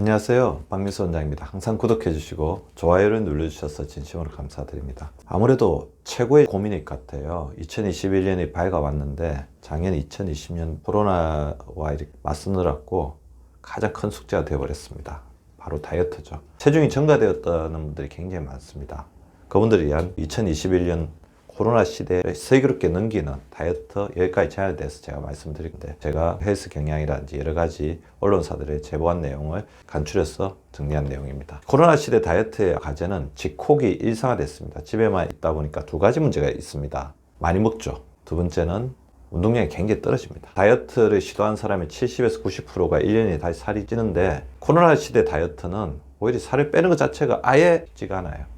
안녕하세요, 박민수 원장입니다. 항상 구독해 주시고 좋아요를 눌러주셔서 진심으로 감사드립니다. 아무래도 최고의 고민일 것 같아요. 2021년이 밝아왔는데 작년 2020년 코로나와 이렇게 맞서느라고 가장 큰 숙제가 되어버렸습니다. 바로 다이어트죠. 체중이 증가되었다는 분들이 굉장히 많습니다. 그분들을 위한 2021년 코로나 시대에 슬기롭게 넘기는 다이어트 10가지 제안에 대해서 제가 말씀드리는데, 제가 헬스 경향이라든지 여러 가지 언론사들의 제보한 내용을 간추려서 정리한 내용입니다. 코로나 시대 다이어트의 과제는 집콕이 일상화됐습니다. 집에만 있다 보니까 두 가지 문제가 있습니다. 많이 먹죠. 두 번째는 운동량이 굉장히 떨어집니다. 다이어트를 시도한 사람의 70에서 90%가 1년에 다시 살이 찌는데, 코로나 시대 다이어트는 오히려 살을 빼는 것 자체가 아예 쉽지가 않아요.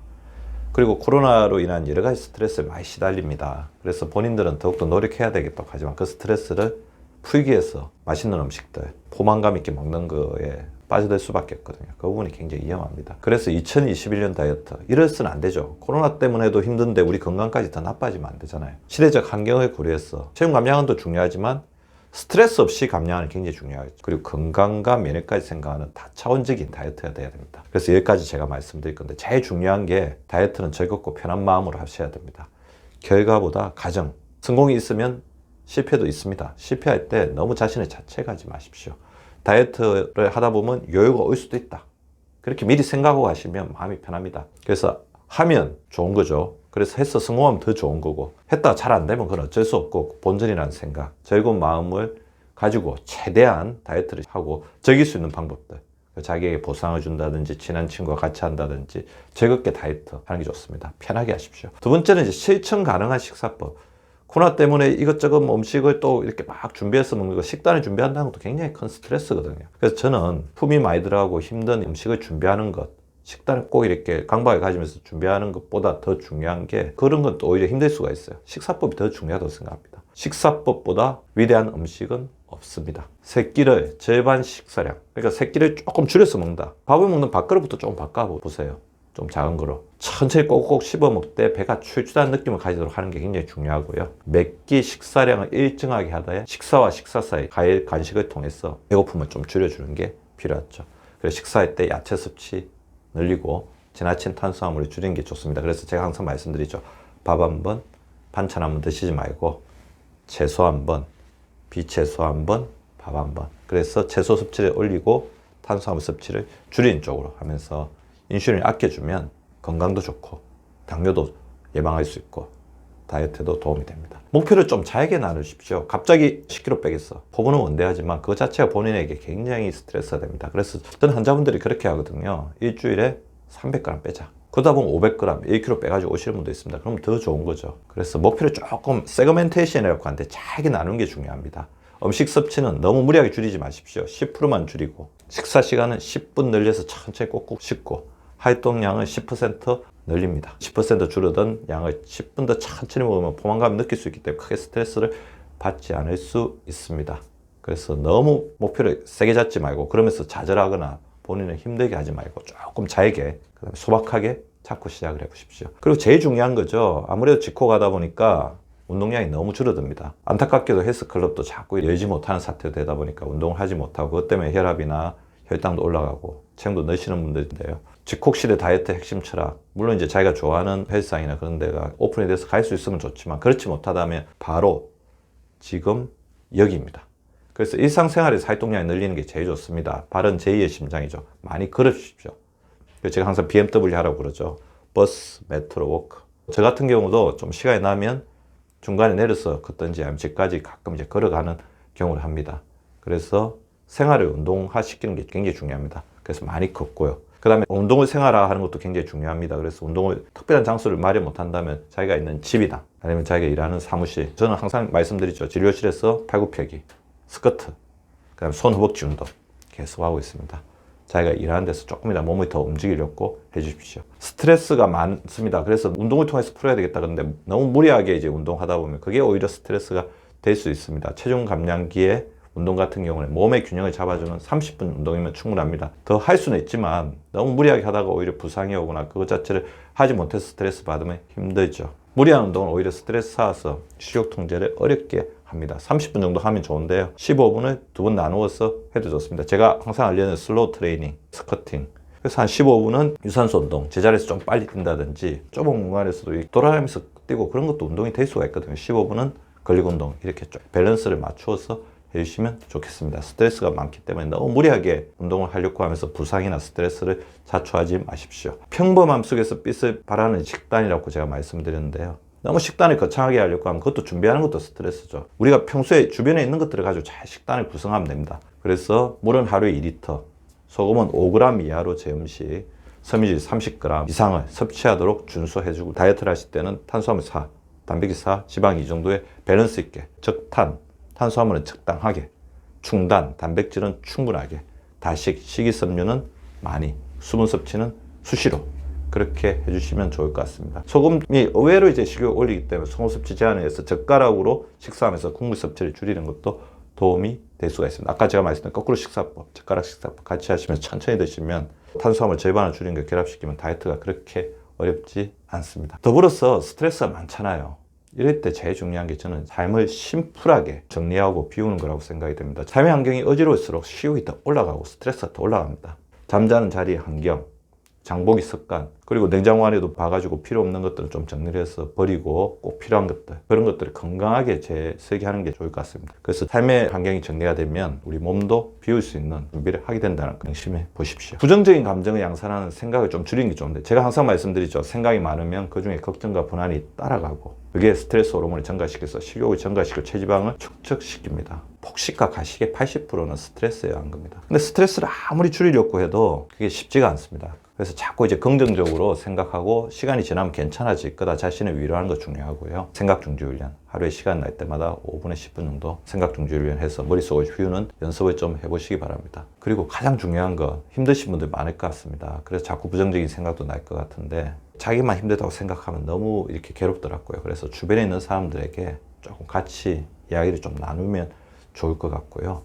그리고 코로나로 인한 여러 가지 스트레스에 많이 시달립니다. 그래서 본인들은 더욱더 노력해야 되겠다고 하지만 그 스트레스를 풀기 위해서 맛있는 음식들, 포만감 있게 먹는 거에 빠져들 수밖에 없거든요. 그 부분이 굉장히 위험합니다. 그래서 2021년 다이어트, 이래서는 안 되죠. 코로나 때문에도 힘든데 우리 건강까지 더 나빠지면 안 되잖아요. 시대적 환경을 고려해서 체중 감량은 더 중요하지만 스트레스 없이 감량하는 게 굉장히 중요하죠. 그리고 건강과 면역까지 생각하는 다차원적인 다이어트가 돼야 됩니다. 그래서 여기까지 제가 말씀드릴 건데, 제일 중요한 게 다이어트는 즐겁고 편한 마음으로 하셔야 됩니다. 결과보다 과정, 성공이 있으면 실패도 있습니다. 실패할 때 너무 자신을 자책하지 마십시오. 다이어트를 하다 보면 여유가 올 수도 있다. 그렇게 미리 생각하고 하시면 마음이 편합니다. 그래서 하면 좋은 거죠. 그래서 해서 성공하면 더 좋은 거고, 했다가 잘 안 되면 그건 어쩔 수 없고 본전이라는 생각, 즐거운 마음을 가지고 최대한 다이어트를 하고 즐길 수 있는 방법들, 자기에게 보상을 준다든지 친한 친구와 같이 한다든지 즐겁게 다이어트 하는 게 좋습니다. 편하게 하십시오. 두 번째는 이제 실천 가능한 식사법. 코로나 때문에 이것저것 음식을 또 이렇게 막 준비해서 먹는 거, 식단을 준비한다는 것도 굉장히 큰 스트레스거든요. 그래서 저는 품이 많이 들어가고 힘든 음식을 준비하는 것, 식단을 꼭 이렇게 강박을 가지면서 준비하는 것보다 더 중요한 게, 그런 건 또 오히려 힘들 수가 있어요. 식사법이 더 중요하다고 생각합니다. 식사법보다 위대한 음식은 없습니다. 세 끼를 절반 식사량, 그러니까 세 끼를 조금 줄여서 먹는다. 밥을 먹는 밥그릇부터 조금 바꿔보세요. 좀 작은 거로 천천히 꼭꼭 씹어 먹되 배가 출출한 느낌을 가지도록 하는 게 굉장히 중요하고요. 몇 끼 식사량을 일정하게 하되 식사와 식사 사이 과일, 간식을 통해서 배고픔을 좀 줄여주는 게 필요하죠. 그래서 식사할 때 야채 섭취 늘리고 지나친 탄수화물을 줄이는 게 좋습니다. 그래서 제가 항상 말씀드리죠. 밥 한 번, 반찬 한 번 드시지 말고 채소 한 번, 비채소 한 번, 밥 한 번. 그래서 채소 섭취를 올리고 탄수화물 섭취를 줄이는 쪽으로 하면서 인슐린을 아껴주면 건강도 좋고 당뇨도 예방할 수 있고 다이어트에도 도움이 됩니다. 목표를 좀 잘게 나누십시오. 갑자기 10kg 빼겠어. 포부는 원대하지만 그것 자체가 본인에게 굉장히 스트레스가 됩니다. 그래서 저는 환자분들이 그렇게 하거든요. 일주일에 300g 빼자. 그러다 보면 500g, 1kg 빼가지고 오시는 분도 있습니다. 그럼 더 좋은 거죠. 그래서 목표를 조금 세그멘테이션이라고 하는데 잘게 나누는 게 중요합니다. 음식 섭취는 너무 무리하게 줄이지 마십시오. 10%만 줄이고 식사 시간은 10분 늘려서 천천히 꼭꼭 씹고 활동량을 10% 늘립니다. 10% 줄어든 양을 10분 더 천천히 먹으면 포만감을 느낄 수 있기 때문에 크게 스트레스를 받지 않을 수 있습니다. 그래서 너무 목표를 세게 잡지 말고, 그러면서 좌절하거나 본인을 힘들게 하지 말고 조금 잘게, 그다음에 소박하게 잡고 시작을 해보십시오. 그리고 제일 중요한 거죠. 아무래도 직콕하다 보니까 운동량이 너무 줄어듭니다. 안타깝게도 헬스클럽도 자꾸 열지 못하는 사태가 되다 보니까 운동을 하지 못하고, 그것 때문에 혈압이나 혈당도 올라가고 체중도 넣으시는 분들인데요. 직콕실의 다이어트 핵심 철학, 물론 이제 자기가 좋아하는 헬스장이나 그런 데가 오픈이 돼서 갈 수 있으면 좋지만, 그렇지 못하다면 바로 지금 여기입니다. 그래서 일상생활에서 활동량을 늘리는 게 제일 좋습니다. 발은 제2의 심장이죠. 많이 걸으십시오. 제가 항상 BMW 하라고 그러죠. 버스, 메트로, 워크. 저 같은 경우도 좀 시간이 나면 중간에 내려서 걷든지 아니면 집까지 가끔 이제 걸어가는 경우를 합니다. 그래서 생활을 운동화시키는 게 굉장히 중요합니다. 그래서 많이 걷고요. 그 다음에 운동을 생활화하는 것도 굉장히 중요합니다. 그래서 운동을 특별한 장소를 마련 못한다면 자기가 있는 집이나 아니면 자기가 일하는 사무실, 저는 항상 말씀드리죠. 진료실에서 팔굽혀펴기, 스쿼트, 그 다음에 손 허벅지 운동 계속 하고 있습니다. 자기가 일하는 데서 조금이라도 몸을 더 움직이려고 해주십시오. 스트레스가 많습니다. 그래서 운동을 통해서 풀어야 되겠다. 그런데 너무 무리하게 이제 운동하다 보면 그게 오히려 스트레스가 될 수 있습니다. 체중 감량기에 운동 같은 경우는 몸의 균형을 잡아주는 30분 운동이면 충분합니다. 더 할 수는 있지만 너무 무리하게 하다가 오히려 부상이 오거나 그것 자체를 하지 못해서 스트레스 받으면 힘들죠. 무리한 운동은 오히려 스트레스 쌓아서 식욕 통제를 어렵게 합니다. 30분 정도 하면 좋은데요. 15분을 두 번 나누어서 해도 좋습니다. 제가 항상 알려는 슬로우 트레이닝, 스쿼팅. 그래서 한 15분은 유산소 운동, 제자리에서 좀 빨리 뛴다든지 좁은 공간에서도 돌아다니면서 뛰고 그런 것도 운동이 될 수가 있거든요. 15분은 근력 운동 이렇게 좀 밸런스를 맞추어서 해주시면 좋겠습니다. 스트레스가 많기 때문에 너무 무리하게 운동을 하려고 하면서 부상이나 스트레스를 자초하지 마십시오. 평범함 속에서 빛을 발하는 식단이라고 제가 말씀드렸는데요. 너무 식단을 거창하게 하려고 하면 그것도 준비하는 것도 스트레스죠. 우리가 평소에 주변에 있는 것들을 가지고 잘 식단을 구성하면 됩니다. 그래서 물은 하루에 2리터, 소금은 5g 이하로 제 음식, 섬유질 30g 이상을 섭취하도록 준수해주고, 다이어트를 하실 때는 탄수화물 4, 단백질 4, 지방 이 정도의 밸런스 있게, 적탄, 탄수화물은 적당하게, 충단, 단백질은 충분하게, 다식, 식이섬유는 많이, 수분 섭취는 수시로 그렇게 해주시면 좋을 것 같습니다. 소금이 의외로 이제 식욕을 올리기 때문에 소금 섭취 제한을 해서 젓가락으로 식사하면서 국물 섭취를 줄이는 것도 도움이 될 수가 있습니다. 아까 제가 말씀드린 거꾸로 식사법, 젓가락 식사법 같이 하시면 천천히 드시면 탄수화물 절반을 줄이는 걸 결합시키면 다이어트가 그렇게 어렵지 않습니다. 더불어서 스트레스가 많잖아요. 이럴 때 제일 중요한 게 저는 삶을 심플하게 정리하고 비우는 거라고 생각이 됩니다. 삶의 환경이 어지러울수록 식욕이 더 올라가고 스트레스가 더 올라갑니다. 잠자는 자리 환경, 장보기 습관, 그리고 냉장고 안에도 봐가지고 필요 없는 것들은 좀 정리를 해서 버리고 꼭 필요한 것들, 그런 것들을 건강하게 재설계하는 게 좋을 것 같습니다. 그래서 삶의 환경이 정리가 되면 우리 몸도 비울 수 있는 준비를 하게 된다는 거 명심해 보십시오. 부정적인 감정을 양산하는 생각을 좀 줄이는 게 좋은데, 제가 항상 말씀드리죠. 생각이 많으면 그중에 걱정과 불안이 따라가고 그게 스트레스 호르몬을 증가시켜서 식욕을 증가시키고 체지방을 축적시킵니다. 폭식과 가식의 80%는 스트레스예요, 한 겁니다. 근데 스트레스를 아무리 줄이려고 해도 그게 쉽지가 않습니다. 그래서 자꾸 이제 긍정적으로 생각하고 시간이 지나면 괜찮아질 거다 자신을 위로하는 거 중요하고요. 생각 중지 훈련, 하루에 시간 날 때마다 5분에 10분 정도 생각 중지 훈련 해서 머릿속을 비우는 연습을 좀 해보시기 바랍니다. 그리고 가장 중요한 거, 힘드신 분들 많을 것 같습니다. 그래서 자꾸 부정적인 생각도 날 것 같은데 자기만 힘들다고 생각하면 너무 이렇게 괴롭더라고요. 그래서 주변에 있는 사람들에게 조금 같이 이야기를 좀 나누면 좋을 것 같고요.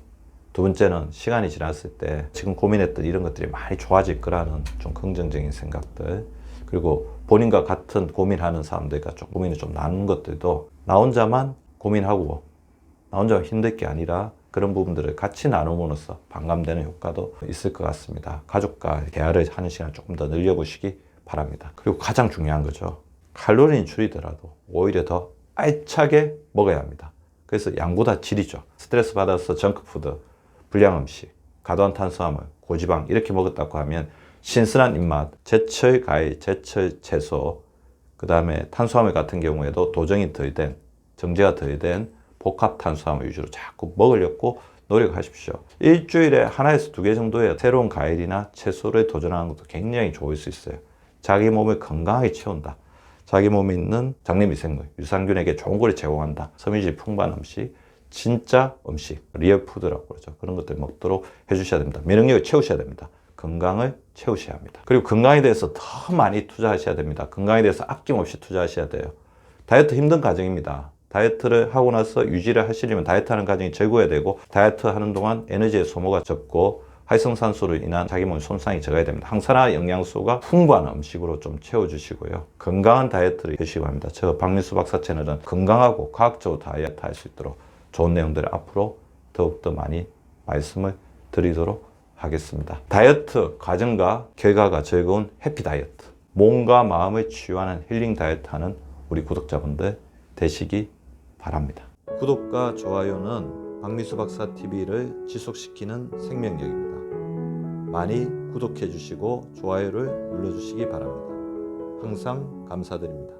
두 번째는 시간이 지났을 때 지금 고민했던 이런 것들이 많이 좋아질 거라는 좀 긍정적인 생각들, 그리고 본인과 같은 고민하는 사람들과 좀 고민을 좀 나누는 것들도 나 혼자만 고민하고 나 혼자만 힘들 게 아니라 그런 부분들을 같이 나눔으로써 반감되는 효과도 있을 것 같습니다. 가족과 대화를 하는 시간을 조금 더 늘려보시기 바랍니다. 그리고 가장 중요한 거죠. 칼로리는 줄이더라도 오히려 더 알차게 먹어야 합니다. 그래서 양보다 질이죠. 스트레스 받아서 정크푸드, 불량 음식, 과도한 탄수화물, 고지방 이렇게 먹었다고 하면 신선한 입맛, 제철 과일, 제철 채소, 그 다음에 탄수화물 같은 경우에도 도정이 덜 된, 정제가 덜 된 복합 탄수화물 위주로 자꾸 먹으려고 노력하십시오. 일주일에 하나에서 2개 정도의 새로운 과일이나 채소를 도전하는 것도 굉장히 좋을 수 있어요. 자기 몸을 건강하게 채운다. 자기 몸에 있는 장내미생물, 유산균에게 좋은 걸 제공한다. 섬유질 풍부한 음식, 진짜 음식, 리얼푸드라고 그러죠. 그런 것들 먹도록 해주셔야 됩니다. 면역력을 채우셔야 됩니다. 건강을 채우셔야 합니다. 그리고 건강에 대해서 더 많이 투자하셔야 됩니다. 건강에 대해서 아낌없이 투자하셔야 돼요. 다이어트 힘든 과정입니다. 다이어트를 하고 나서 유지를 하시려면 다이어트하는 과정이 즐거워야 되고, 다이어트 하는 동안 에너지의 소모가 적고 활성산소로 인한 자기 몸 손상이 적어야 됩니다. 항산화 영양소가 풍부한 음식으로 좀 채워주시고요. 건강한 다이어트를 해주시기 바랍니다. 저 박민수 박사 채널은 건강하고 과학적으로 다이어트 할 수 있도록 좋은 내용들을 앞으로 더욱더 많이 말씀을 드리도록 하겠습니다. 다이어트 과정과 결과가 즐거운 해피 다이어트, 몸과 마음을 치유하는 힐링 다이어트 하는 우리 구독자분들 되시기 바랍니다. 구독과 좋아요는 박민수 박사 TV를 지속시키는 생명력입니다. 많이 구독해 주시고 좋아요를 눌러 주시기 바랍니다. 항상 감사드립니다.